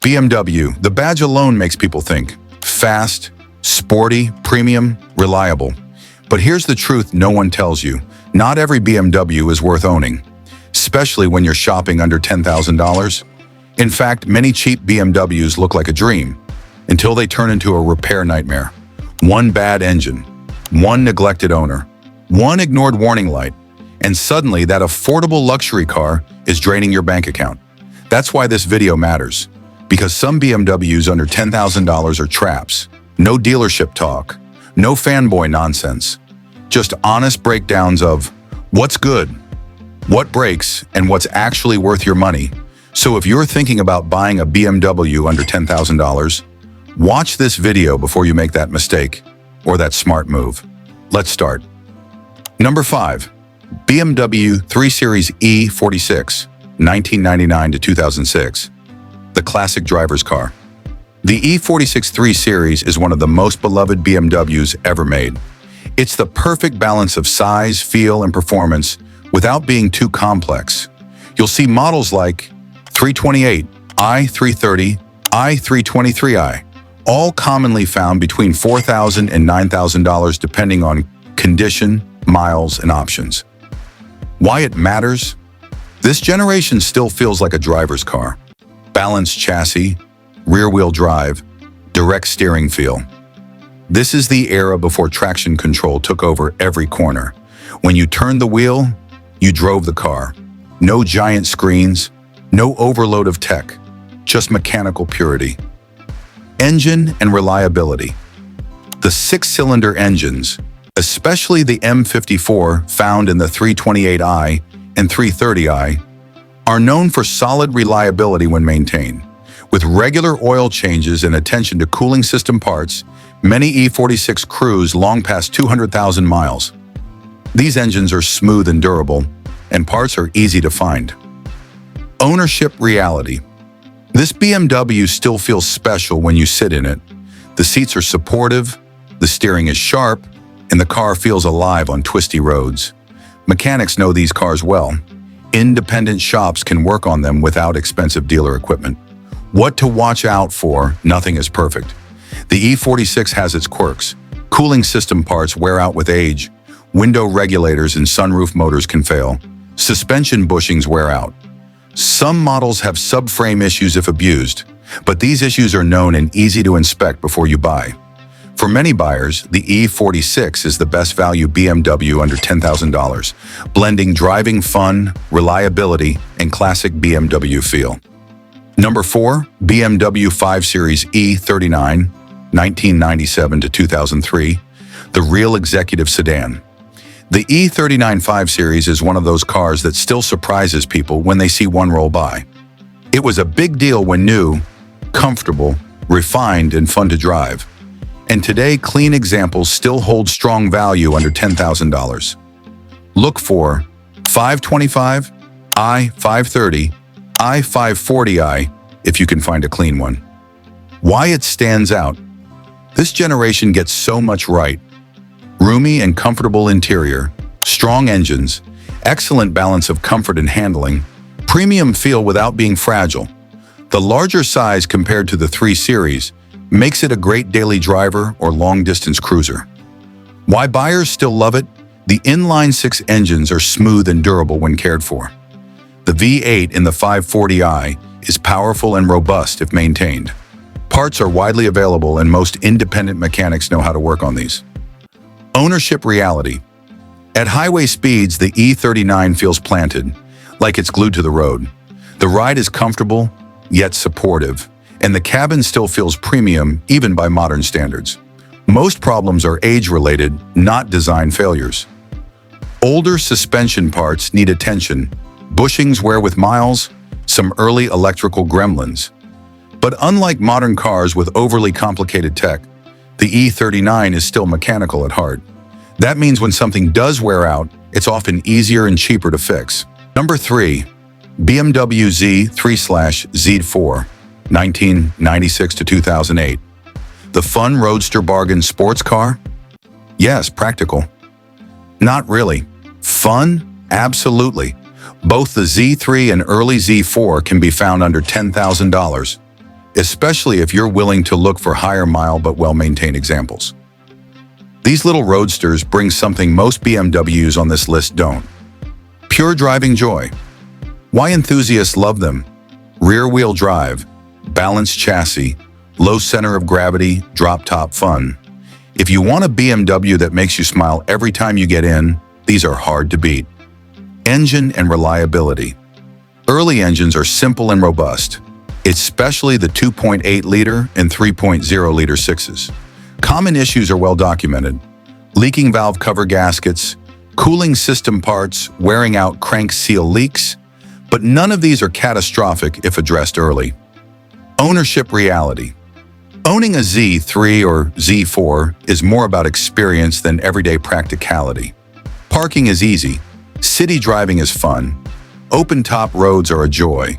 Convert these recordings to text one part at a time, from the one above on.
BMW, the badge alone makes people think. Fast, sporty, premium, reliable. But here's the truth no one tells you. Not every BMW is worth owning, especially when you're shopping under $10,000. In fact, many cheap BMWs look like a dream until they turn into a repair nightmare. One bad engine, one neglected owner, one ignored warning light, and suddenly that affordable luxury car is draining your bank account. That's why this video matters, because some BMWs under $10,000 are traps. No dealership talk, no fanboy nonsense, just honest breakdowns of what's good, what breaks, and what's actually worth your money. So if you're thinking about buying a BMW under $10,000, watch this video before you make that mistake or that smart move. Let's start. Number 5. BMW 3 Series E46, 1999 to 2006. The classic driver's car. The E46 3 Series is one of the most beloved BMWs ever made. It's the perfect balance of size, feel, and performance without being too complex. You'll see models like 328, i330, i323i, all commonly found between $4,000 and $9,000 depending on condition, miles, and options. Why it matters? This generation still feels like a driver's car. Balanced chassis, rear-wheel drive, direct steering feel. This is the era before traction control took over every corner. When you turned the wheel, you drove the car. No giant screens, no overload of tech, just mechanical purity. Engine and reliability. The 6-cylinder engines, especially the M54 found in the 328i and 330i, are known for solid reliability when maintained. With regular oil changes and attention to cooling system parts, many E46 cruise long past 200,000 miles. These engines are smooth and durable, and parts are easy to find. Ownership reality. This BMW still feels special when you sit in it. The seats are supportive, the steering is sharp, and the car feels alive on twisty roads. Mechanics know these cars well. Independent shops can work on them without expensive dealer equipment. What to watch out for? Nothing is perfect. The E46 has its quirks. Cooling system parts wear out with age. Window regulators and sunroof motors can fail. Suspension bushings wear out. Some models have subframe issues if abused, but these issues are known and easy to inspect before you buy. For many buyers, the E46 is the best value BMW under $10,000, blending driving fun, reliability, and classic BMW feel. Number 4, BMW 5 Series E39, 1997 to 2003, the real executive sedan. The E39 5 Series is one of those cars that still surprises people when they see one roll by. It was a big deal when new, comfortable, refined, and fun to drive. And today, clean examples still hold strong value under $10,000. Look for 525, i530, i540i if you can find a clean one. Why it stands out? This generation gets so much right. Roomy and comfortable interior, strong engines, excellent balance of comfort and handling, premium feel without being fragile. The larger size compared to the 3 Series makes it a great daily driver or long-distance cruiser. Why buyers still love it? The inline-6 engines are smooth and durable when cared for. The V8 in the 540i is powerful and robust if maintained. Parts are widely available and most independent mechanics know how to work on these. Ownership reality. At highway speeds, the E39 feels planted, like it's glued to the road. The ride is comfortable, yet supportive, and the cabin still feels premium even by modern standards. Most problems are age-related, not design failures. Older suspension parts need attention. Bushings wear with miles, some early electrical gremlins. But unlike modern cars with overly complicated tech, the E39 is still mechanical at heart. That means when something does wear out, it's often easier and cheaper to fix. Number 3, BMW Z3/Z4, 1996 to 2008. The fun roadster bargain sports car? Yes, practical. Not really. Fun? Absolutely. Both the Z3 and early Z4 can be found under $10,000. especially if you're willing to look for higher mile but well-maintained examples. These little roadsters bring something most BMWs on this list don't. Pure driving joy. Why enthusiasts love them? Rear-wheel drive, balanced chassis, low center of gravity, drop-top fun. If you want a BMW that makes you smile every time you get in, these are hard to beat. Engine and reliability. Early engines are simple and robust, especially the 2.8-liter and 3.0-liter sixes. Common issues are well documented: leaking valve cover gaskets, cooling system parts, wearing out crank seal leaks, but none of these are catastrophic if addressed early. Ownership reality. Owning a Z3 or Z4 is more about experience than everyday practicality. Parking is easy, city driving is fun, open-top roads are a joy,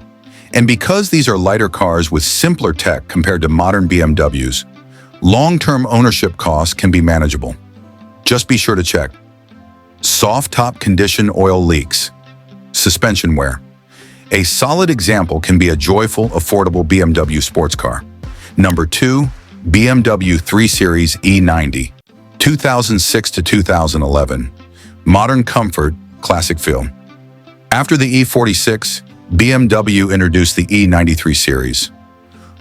and because these are lighter cars with simpler tech compared to modern BMWs, long-term ownership costs can be manageable. Just be sure to check. Soft top condition oil leaks. Suspension wear. A solid example can be a joyful, affordable BMW sports car. Number 2, BMW 3 Series E90, 2006 to 2011. Modern comfort, classic feel. After the E46, BMW introduced the E93 series,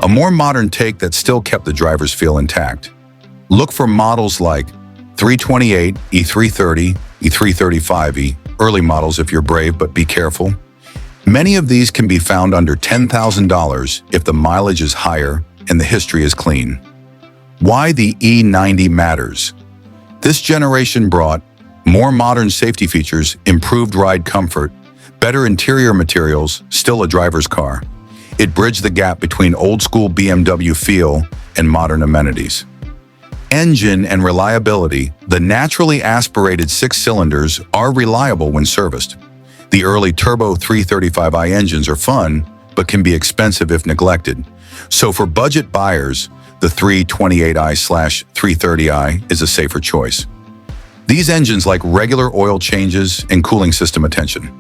a more modern take that still kept the driver's feel intact. Look for models like 328, E330, E335e, early models if you're brave, but be careful. Many of these can be found under $10,000 if the mileage is higher and the history is clean. Why the E90 matters. This generation brought more modern safety features, improved ride comfort, better interior materials, still a driver's car. It bridged the gap between old-school BMW feel and modern amenities. Engine and reliability. The naturally aspirated 6 cylinders are reliable when serviced. The early turbo 335i engines are fun, but can be expensive if neglected. So for budget buyers, the 328i/330i is a safer choice. These engines like regular oil changes and cooling system attention.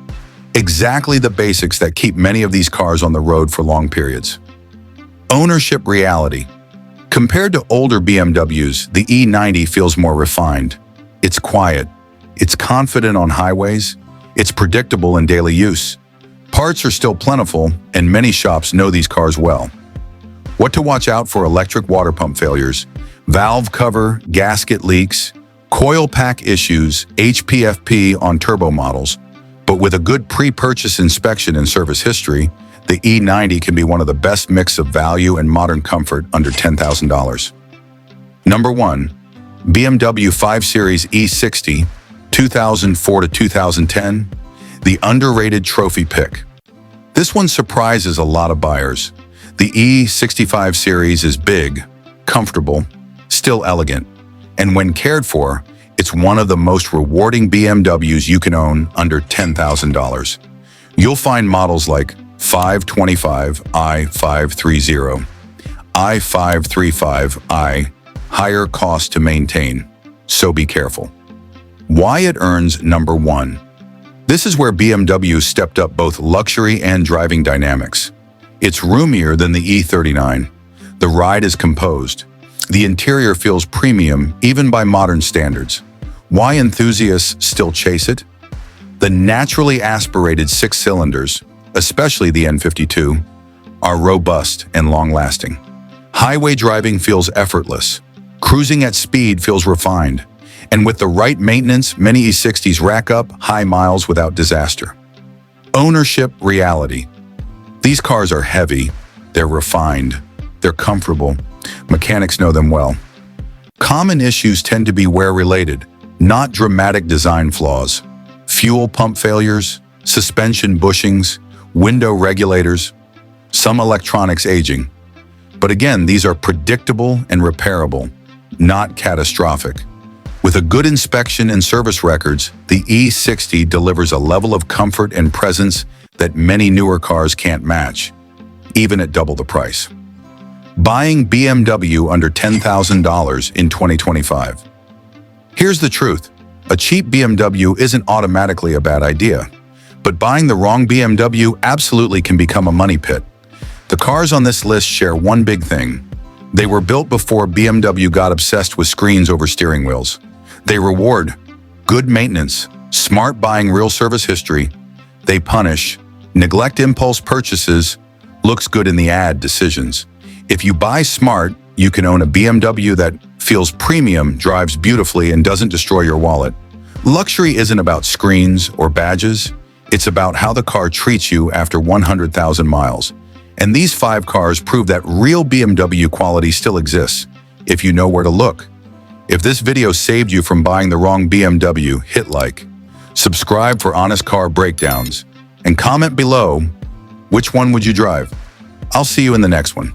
Exactly the basics that keep many of these cars on the road for long periods. Ownership reality. Compared to older BMWs, the E90 feels more refined. It's quiet, it's confident on highways, it's predictable in daily use. Parts are still plentiful, and many shops know these cars well. What to watch out for: electric water pump failures, valve cover, gasket leaks, coil pack issues, HPFP on turbo models. But with a good pre-purchase inspection and service history, the E90 can be one of the best mix of value and modern comfort under $10,000. Number 1, BMW 5 Series E60, 2004 to 2010, the underrated trophy pick. This one surprises a lot of buyers. The E65 series is big, comfortable, still elegant, and when cared for, it's one of the most rewarding BMWs you can own under $10,000. You'll find models like 525i, 530, i535i, higher cost to maintain, so be careful. Why it earns number 1. This is where BMW stepped up both luxury and driving dynamics. It's roomier than the E39. The ride is composed. The interior feels premium even by modern standards. Why enthusiasts still chase it? The naturally aspirated 6 cylinders, especially the N52, are robust and long-lasting. Highway driving feels effortless. Cruising at speed feels refined. And with the right maintenance, many E60s rack up high miles without disaster. Ownership reality. These cars are heavy, they're refined, they're comfortable. Mechanics know them well. Common issues tend to be wear-related, not dramatic design flaws. Fuel pump failures, suspension bushings, window regulators, some electronics aging. But again, these are predictable and repairable, not catastrophic. With a good inspection and service records, the E60 delivers a level of comfort and presence that many newer cars can't match, even at double the price. Buying BMW under $10,000 in 2025. Here's the truth. A cheap BMW isn't automatically a bad idea, but buying the wrong BMW absolutely can become a money pit. The cars on this list share one big thing. They were built before BMW got obsessed with screens over steering wheels. They reward good maintenance, smart buying, real service history. They punish neglect, impulse purchases, looks good in the ad decisions. If you buy smart, you can own a BMW that feels premium, drives beautifully, and doesn't destroy your wallet. Luxury isn't about screens or badges. It's about how the car treats you after 100,000 miles. And these 5 cars prove that real BMW quality still exists, if you know where to look. If this video saved you from buying the wrong BMW, hit like, subscribe for honest car breakdowns, and comment below, which one would you drive? I'll see you in the next one.